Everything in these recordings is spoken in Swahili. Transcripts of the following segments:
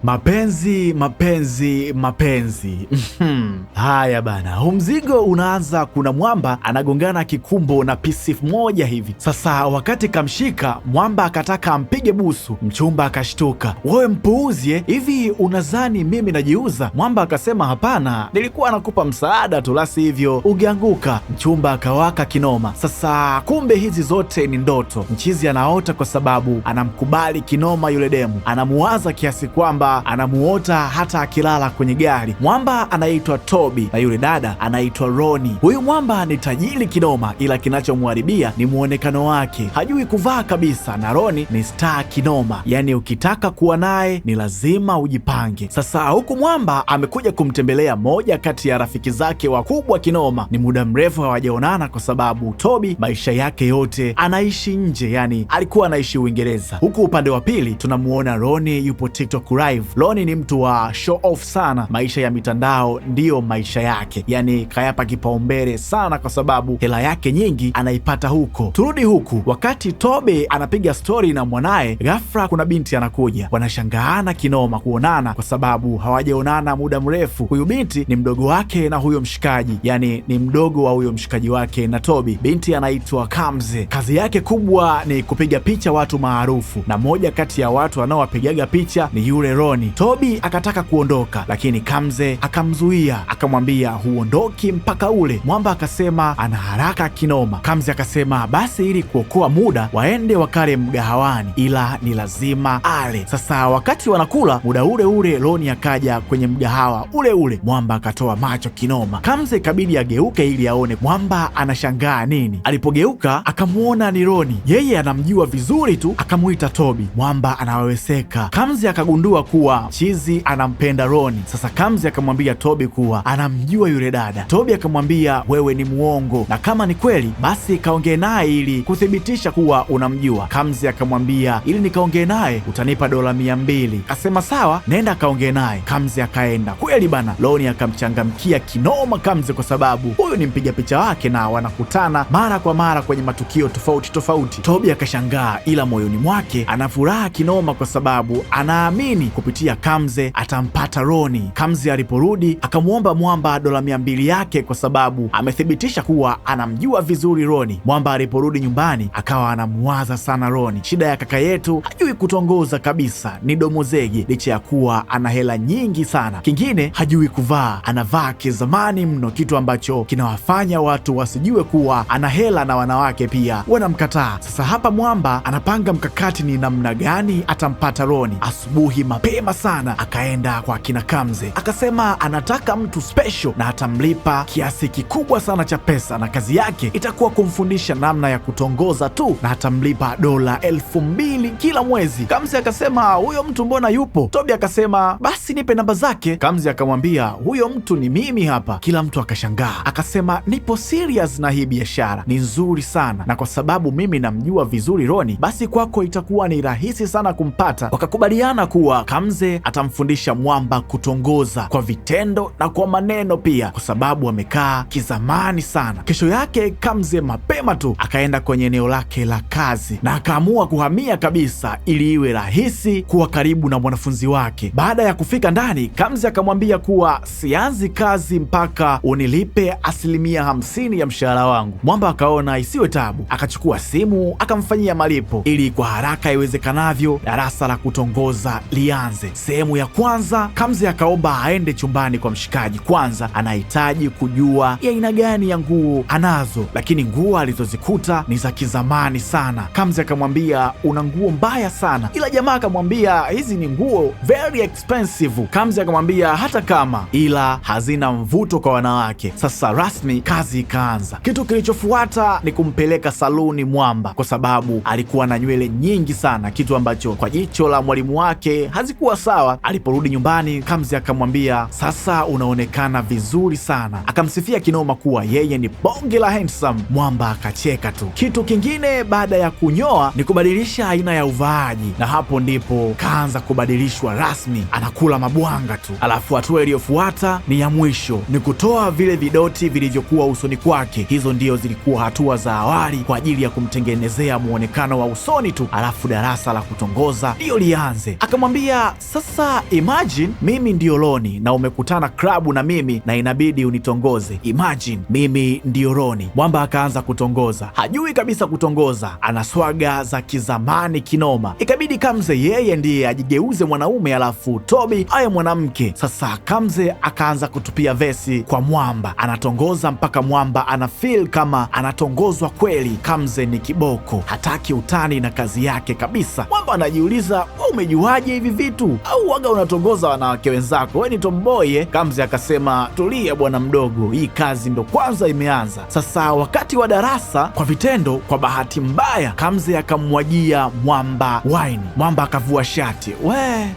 Mapenzi, mapenzi, mapenzi. Haya bana, huu mzigo unaanza. Kuna mwamba anagongana kikumbo na pisif moja hivi. Sasa wakati kamshika mwamba akataka ampige busu, mchumba akashtuka. Wewe mpuuzie, hivi unazani mimi najiuza? Mwamba akasema hapana, nilikuwa nakupa msaada tu, la sivyo ungeanguka. Mchumba akawaka kinoma. Sasa kumbe hizi zote ni ndoto. Mchizi anaota kwa sababu anamkubali kinoma yule demu, anamuwaza kiasi kwamba anamuota hata akilala kwenye gari. Mwamba anaitwa Toby na yule dada anaitwa Roni. Huyu mwamba ni tajiri kinoma, ila kinachomharibia ni muonekano wake, hajui kuvaa kabisa, na Roni ni star kinoma, yani ukitaka kuwa naye ni lazima ujipange. Sasa huku mwamba amekuja kumtembelea moja kati ya rafiki zake wakubwa kinoma. Ni muda mrefu hawajaonana kwa sababu Toby maisha yake yote anaishi nje, yani alikuwa anaishi Uingereza. Huku upande wa pili tunamuona Roni yupo TikTok live. Roni ni mtu wa show off sana, maisha ya mitandao ndiyo maisha yake, yani kayapa kipaumbele sana kwa sababu hela yake nyingi anaipata huko. Turudi huku, wakati Toby anapiga stori na mwanaye, ghafla kuna binti anakuja. Wanashangaana kinoma kuonana kwa sababu hawajaonana muda mrefu. Huyu binti ni mdogo wake na huyo mshikaji, yani ni mdogo wa huyo mshikaji wake na Toby. Binti anaitwa Kamze. Kazi yake kubwa ni kupiga picha watu maarufu, na moja kati ya watu anaowapigaga picha ni yule Roni. Toby akataka kuondoka, lakini Kamze akamzuia, akamwambia huondoki mpaka ule. Mwamba akasema ana haraka kinoma. Kamze akasema basi ili kuokoa muda waende wakale mgahawani, ila ni lazima ale. Sasa wakati wanakula, muda ule ule Roni akaja kwenye mgahawa ule ule. Mwamba akatoa macho kinoma. Kamze ikabidi ageuke ili aone Mwamba anashangaa nini. Alipogeuka akamwona ni Roni, yeye anamjua vizuri tu, akamuita Toby. Mwamba anaweweseka. Kamze akagundua kuwa chizi anampenda Roni. Sasa Kamze akamwambia Toby kuwa anamjua yule dada. Toby akamwambia wewe ni muongo, na kama ni kweli basi kaongee naye ili kuthibitisha kuwa unamjua. Kamze akamwambia ili nikaongee naye utanipa $200. Akasema sawa, nenda kaongee naye. Kamze akaenda. Kweli bana, Roni akamchangamkia kinoma Kamze kwa sababu huyu ni mpiga picha wake na wanakutana mara kwa mara kwenye matukio tofauti tofauti. Toby akashangaa, ila moyoni mwake ana furaha kinoma kwa sababu anaamini kupitia Kamze atampata Roni. Kamze aliporudi akamwomba Mwamba $200 yake kwa sababu amethibitisha kuwa anamjua vizuri Roni. Mwamba aliporudi nyumbani akawa anamuwaza sana Roni. Shida ya kaka yetu hajui kutongoza kabisa, ni domozege licha ya kuwa ana hela nyingi sana. Kingine hajui kuvaa, anavaa kizamani mno, kitu ambacho kinawafanya watu wasijue kuwa ana hela na wanawake pia wanamkataa. Sasa hapa Mwamba anapanga mkakati ni namna gani atampata Roni. Asubuhi mapema sana akaenda kwa kina Kamze, akasema anataka mtu special na atamlipa kiasi kikubwa sana cha pesa, na kazi yake itakuwa kumfundisha namna ya kutongoza tu, na atamlipa $2,000 kila mwezi. Kamze akasema huyo mtu mbona yupo? Toby akasema basi nipe namba zake. Kamze akamwambia huyo mtu ni mimi hapa. Kila mtu akashangaa, akasema nipo serious na hii biashara ni nzuri sana, na kwa sababu mimi namjua vizuri Roni, basi kwako itakuwa ni rahisi sana kumpata. Wakakubaliana kuwa Kamze atamfundisha Mwamba kutongoza kwa vitendo na kwa maneno pia, kwa sababu amekaa kizamani sana. Kesho yake Kamze mapema tu akaenda kwenye eneo lake la kazi na akaamua kuhamia kabisa ili iwe rahisi kuwa karibu na mwanafunzi wake. Baada ya kufika ndani, Kamze akamwambia kuwa sianzi kazi mpaka unilipe 50% ya mshahara wangu. Mwamba akaona isiwe tabu, akachukua simu akamfanyia malipo ili kwa haraka iwezekanavyo darasa la kutongoza lianze. Sehemu ya kwanza, Kamze akaomba aende chumbani kwa mshikaji kwanza, anahitaji kujua ya aina gani ya nguo anazo, lakini nguo alizozikuta ni za kizamani sana. Kamze akamwambia una nguo mbaya sana, ila jamaa akamwambia hizi ni nguo very expensive. Kamze akamwambia hata kama, ila hazina mvuto kwa wanawake. Sasa rasmi kazi ikaanza. Kitu kilichofuata ni kumpeleka saluni Mwamba kwa sababu alikuwa na nywele nyingi sana, kitu ambacho kwa jicho la mwalimu wake hazikuwa sawa. Aliporudi nyumbani, Kamze akamwambia sasa unaonekana vizuri sana, akamsifia kinoma kuwa yeye ni bonge la handsome. Mwamba akacheka tu. Kitu kingine baada ya kunyoa ni kubadilisha aina ya uvaaji, na hapo ndipo kaanza kubadilishwa rasmi, anakula mabwanga tu. Alafu hatua iliyofuata ni ya mwisho, ni kutoa vile vidoti vilivyokuwa usoni kwake. Hizo ndio zilikuwa hatua za awali kwa ajili ya kumtengenezea muonekano wa usoni tu, alafu darasa la kutongoza ndiyo lianze. Akamwambia sasa imagine mimi ndio Roni na umekutana klabu na mimi na inabidi unitongoze. Imagine mimi ndio Roni. Mwamba akaanza kutongoza, hajui kabisa kutongoza, ana swaga za kizamani kinoma. Ikabidi Kamze yeye ndiye ajigeuze mwanaume alafu Tobi aye mwanamke. Sasa Kamze akaanza kutupia vesi kwa Mwamba, anatongoza mpaka Mwamba ana feel kama anatongozwa kweli. Kamze ni kiboko, hataki utani na kazi yake kabisa. Mwamba anajiuliza, umejuaje hivi vitu, au waga unatongoza wanawake wenzako, we ni tomboy? Kamze akasema, tulia bwana mdogo, hii kazi ndo kwanza imeanza. Sasa wakati wa darasa, kwa vitendo, kwa bahati mbaya Kamze akamwagia Mwamba wine. Mwamba akavua shati.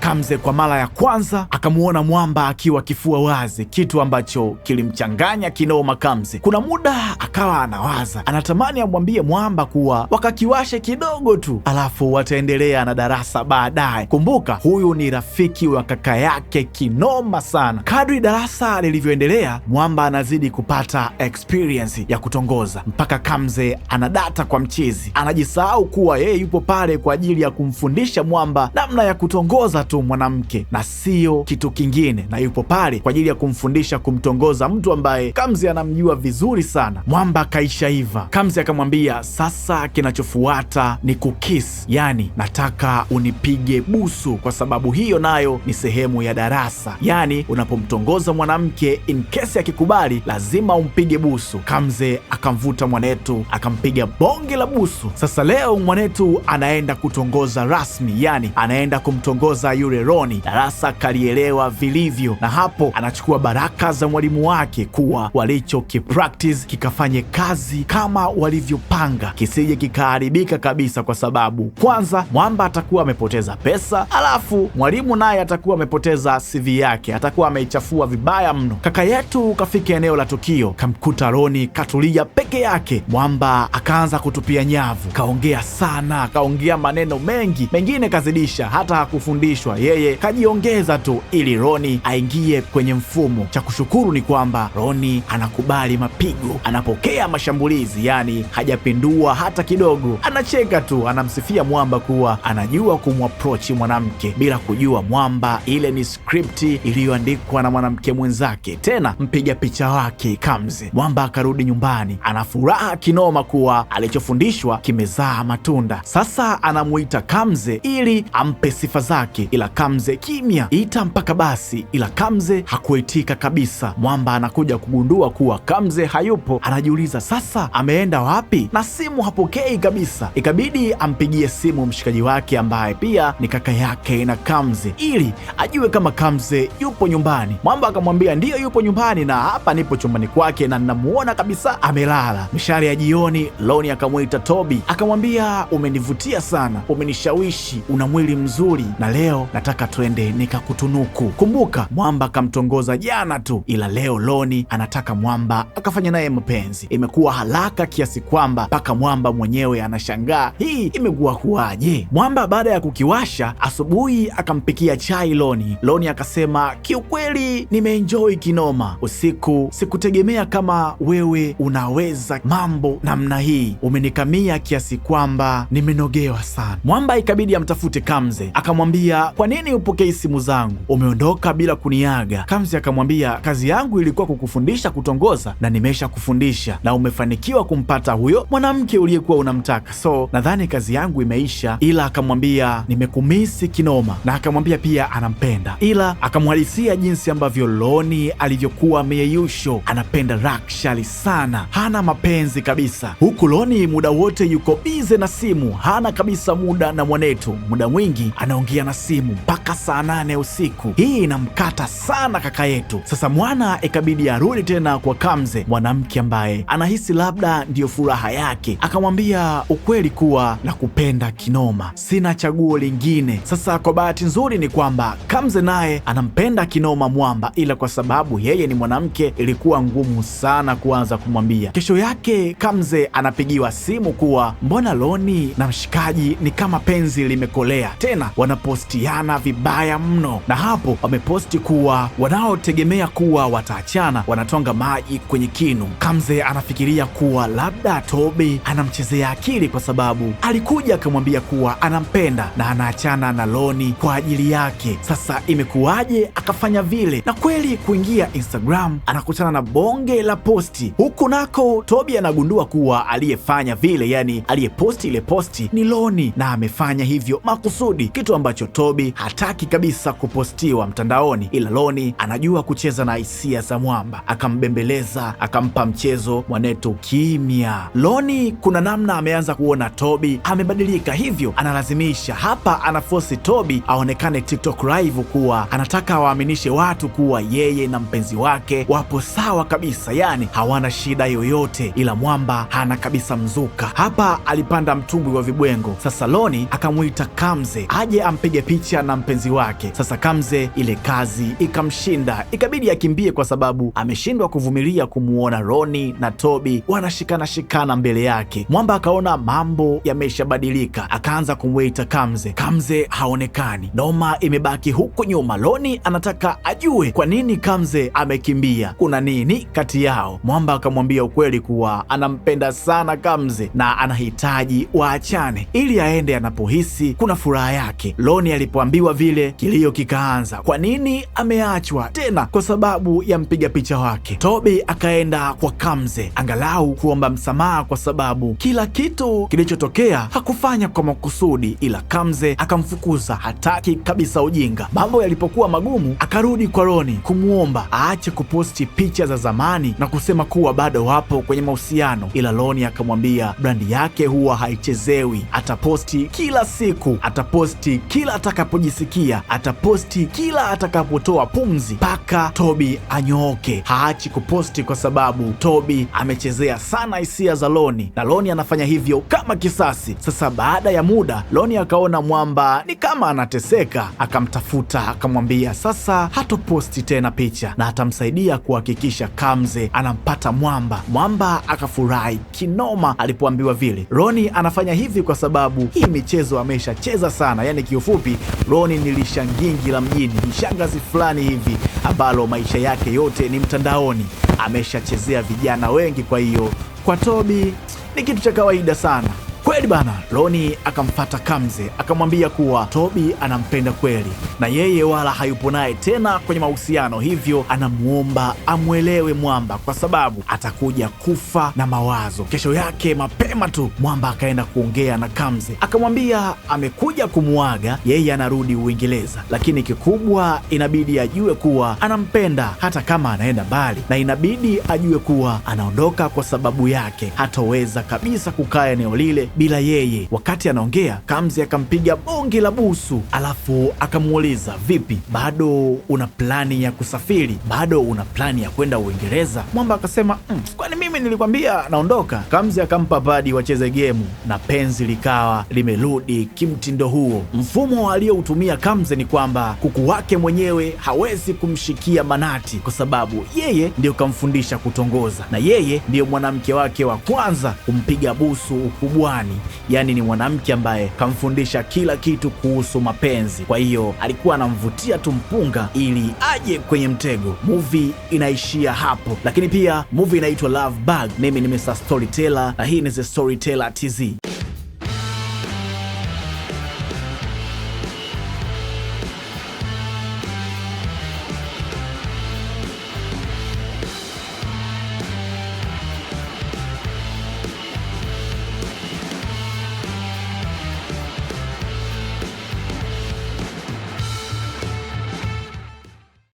Kamze kwa mara ya kwanza akamuona Mwamba akiwa kifua wazi, kitu ambacho kilimchanganya kinoma Kamze. Kuna muda akawa anawaza, anatamani amwambie Mwamba kuwa wakakiwashe kidogo tu alafu wataendelea na darasa baadaye. Kumbuka huyu ni rafiki wa kaka yake kinoma sana. Kadri darasa lilivyoendelea, Mwamba anazidi kupata experience ya kutongoza mpaka Kamze anadata kwa mchizi, anajisahau kuwa yeye yupo pale kwa ajili ya kumfundisha Mwamba namna ya kutongoza tu mwanamke na sio kitu kingine, na yupo pale kwa ajili ya kumfundisha kumtongoza mtu ambaye Kamze anamjua vizuri sana. Mwamba kaisha iva. Kamze akamwambia, sasa kinachofuata ni kukis, yani nataka unipige busu, kwa sababu hiyo nayo ni sehemu ya darasa. Yani unapomtongoza mwanamke, in case akikubali lazima umpige busu. Kamze akamvuta mwanetu akampiga bonge la busu. Sasa leo mwanetu anaenda kutongoza rasmi, yani anaenda kumtongoza yule Roni. Darasa kalielewa vilivyo, na hapo anachukua baraka za mwalimu wake kuwa walicho kipractice kikafanye kazi kama walivyopanga, kisije kikaharibika kabisa, kwa sababu kwanza Mwamba atakuwa amepoteza pesa, alafu mwalimu naye atakuwa amepoteza CV yake, atakuwa ameichafua vibaya mno. Kaka yetu kafika eneo la tukio, kamkuta Roni katulia peke yake. Mwamba akaanza kutupia nyavu, kaongea sana, kaongea maneno mengi, mengine kazidisha, hata hakufundishwa, yeye kajiongeza tu ili Roni aingie kwenye mfumo. Cha kushukuru ni kwamba Roni anakubali mapigo, anapokea mashambulizi, yani hajapindua hata kidogo. Anacheka tu, anamsifia Mwamba kuwa anajua kumwaprochi mwanamke bila kujua Mwamba ile ni skripti iliyoandikwa na mwanamke mwenzake, tena mpiga picha wake Kamze. Mwamba akarudi nyumbani ana furaha kinoma kuwa alichofundishwa kimezaa matunda. Sasa anamuita Kamze ili ampe sifa zake, ila Kamze kimya, ita mpaka basi, ila Kamze hakuitika kabisa. Mwamba anakuja kugundua kuwa Kamze hayupo, anajiuliza sasa ameenda wapi, na simu hapokei kabisa. Ikabidi ampigie simu mshikaji wake ambaye pia ni kaka yake na Kamze ili ajue kama Kamze yupo nyumbani. Mwamba akamwambia ndiyo yupo nyumbani, na hapa nipo chumbani kwake na ninamuona kabisa amelala. Mishale ya jioni, Roni akamwita Tobi akamwambia, umenivutia sana, umenishawishi, una mwili mzuri na leo nataka twende nikakutunuku. Kumbuka Mwamba akamtongoza jana tu, ila leo Roni anataka Mwamba akafanya naye mapenzi. Imekuwa haraka kiasi kwamba mpaka Mwamba mwenyewe anashangaa hii imekuwa kuwaje. Mwamba baada ya kukiwasha asubuhi akampikia chai Roni. Roni akasema, kiukweli nimeenjoy kinoma usiku, sikutegemea kama wewe unaweza mambo namna hii, umenikamia kiasi kwamba nimenogewa sana. Mwamba ikabidi amtafute Kamze, akamwambia, kwa nini upokei simu zangu, umeondoka bila kuniaga? Kamze akamwambia, kazi yangu ilikuwa kukufundisha kutongoza na nimesha kufundisha na umefanikiwa kumpata huyo mwanamke uliyekuwa unamtaka, so nadhani kazi yangu imeisha. Ila akamwambia nimekumisi kinoma, na akamwambia pia anampenda, ila akamwalisia jinsi ambavyo Roni alivyokuwa ameyeyusho, anapenda rakshali sana, hana mapenzi kabisa, huku Roni muda wote yuko bize na simu, hana kabisa muda na mwanetu, muda mwingi anaongea na simu mpaka saa 8 usiku. Hii inamkata sana kaka yetu. Sasa mwana ikabidi arudi tena kwa Kamze, mwanamke ambaye anahisi labda ndiyo furaha yake. Akamwambia ukweli kuwa nakupenda kinoma, sina chaguo lingine. Sasa kwa bahati nzuri ni kwamba Kamze naye anampenda kinoma Mwamba, ila kwa sababu yeye ni mwanamke ilikuwa ngumu sana kuanza kumwambia. Kesho yake Kamze anapigiwa simu kuwa mbona Roni na mshikaji ni kama penzi limekolea tena, wanapostiana vibaya mno, na hapo wameposti kuwa wanaotegemea kuwa wataachana wanatonga maji kwenye kinu. Kamze anafikiria kuwa labda Tobi anamchezea akili kwa sababu alikuja akamwambia kuwa anampenda na anaachana na Roni kwa ajili yake. Sasa imekuwaje akafanya vile? Na kweli kuingia Instagram anakutana na bonge la posti. Huku nako Toby anagundua kuwa aliyefanya vile, yani aliyeposti ile posti ni Loni, na amefanya hivyo makusudi, kitu ambacho Toby hataki kabisa kupostiwa mtandaoni, ila Loni anajua kucheza na hisia za mwamba, akambembeleza, akampa mchezo mwanetu kimya. Loni kuna namna ameanza kuona Toby amebadilika, hivyo analazimisha hapa, anaforce Toby aonekane TikTok live kuwa anataka awaaminishe watu kuwa yeye na mpenzi wake wapo sawa kabisa, yani hawana shida yoyote, ila mwamba hana kabisa mzuka. Hapa alipanda mtumbwi wa vibwengo. Sasa Loni akamuita Kamze aje ampige picha na mpenzi wake. Sasa Kamze ile kazi ikamshinda, ikabidi akimbie kwa sababu ameshindwa kuvumilia kumuona Loni na Toby wanashikana mbele yake. Mwamba akaona mambo yameshabadilika, akaanza kumwita Kamze. Kamze haonekani, noma imebaki huko nyuma. Loni anataka ajue kwa nini Kamze amekimbia, kuna nini kati yao. Mwamba akamwambia ukweli kuwa anampenda sana Kamze na anahitaji waachane ili aende anapohisi kuna furaha yake. Loni alipoambiwa vile, kilio kikaanza. Kwa nini ameachwa tena? Kwa sababu ya mpiga picha wake. Toby akaenda kwa Kamze angalau kuomba msamaha, kwa sababu kila kitu kilichotokea hakufanya kwa makusudi, ila Kamze akamfukuza, hataki kabisa ujinga. Mambo yalipokuwa magumu, akarudi kwa Loni kumuomba aache kuposti picha za zamani na kusema kuwa bado wapo kwenye mahusiano, ila Loni akamwambia brandi yake huwa haichezewi, ataposti kila siku, ataposti kila atakapojisikia, ataposti kila atakapotoa pumzi mpaka Toby anyooke. Haachi kuposti kwa sababu Toby amechezea sana hisia za Loni, na Loni anafanya hivyo kama kisasi. Sasa baada ya muda, Loni akaona mwamba ni kama anateseka, akamtafuta akamwambia sasa hatoposti tena picha na atamsaidia kuhakikisha Kamze anampata mwamba. Mwamba akafurahi kinoma alipoambiwa vile. Loni anafanya hivi kwa sababu hii michezo ameshacheza sana, yani kiufupi Loni ni lishangingi la mjini, ni shangazi fulani hivi ambalo maisha yake yote ni mtandaoni, ameshachezea vijana wengi, kwa hiyo kwa Toby ni kitu cha kawaida sana. Kweli bana, Loni akamfata Kamze akamwambia kuwa Toby anampenda kweli na yeye wala hayupo naye tena kwenye mahusiano, hivyo anamuomba amwelewe mwamba kwa sababu atakuja kufa na mawazo. Kesho yake mapema tu mwamba akaenda kuongea na Kamze, akamwambia amekuja kumuaga, yeye anarudi Uingereza, lakini kikubwa inabidi ajue kuwa anampenda hata kama anaenda mbali, na inabidi ajue kuwa anaondoka kwa sababu yake, hataweza kabisa kukaa eneo lile bila yeye. Wakati anaongea, Kamze akampiga bonge la busu, alafu akamuuliza vipi, bado una plani ya kusafiri? Bado una plani ya kwenda Uingereza? Mwamba akasema kwani mimi nilikwambia naondoka? Kamze akampa padi wacheze gemu na penzi likawa limerudi kimtindo huo. Mfumo aliyoutumia Kamze ni kwamba kuku wake mwenyewe hawezi kumshikia manati, kwa sababu yeye ndio kamfundisha kutongoza na yeye ndio mwanamke wake wa kwanza kumpiga busu ukubwani, yani ni mwanamke ambaye kamfundisha kila kitu kuhusu mapenzi. Kwa hiyo alikuwa anamvutia tu mpunga ili aje kwenye mtego. Movie inaishia hapo, lakini pia movie inaitwa Love Bug. Mimi ni Mr. Storyteller na hii ni The Storyteller TZ.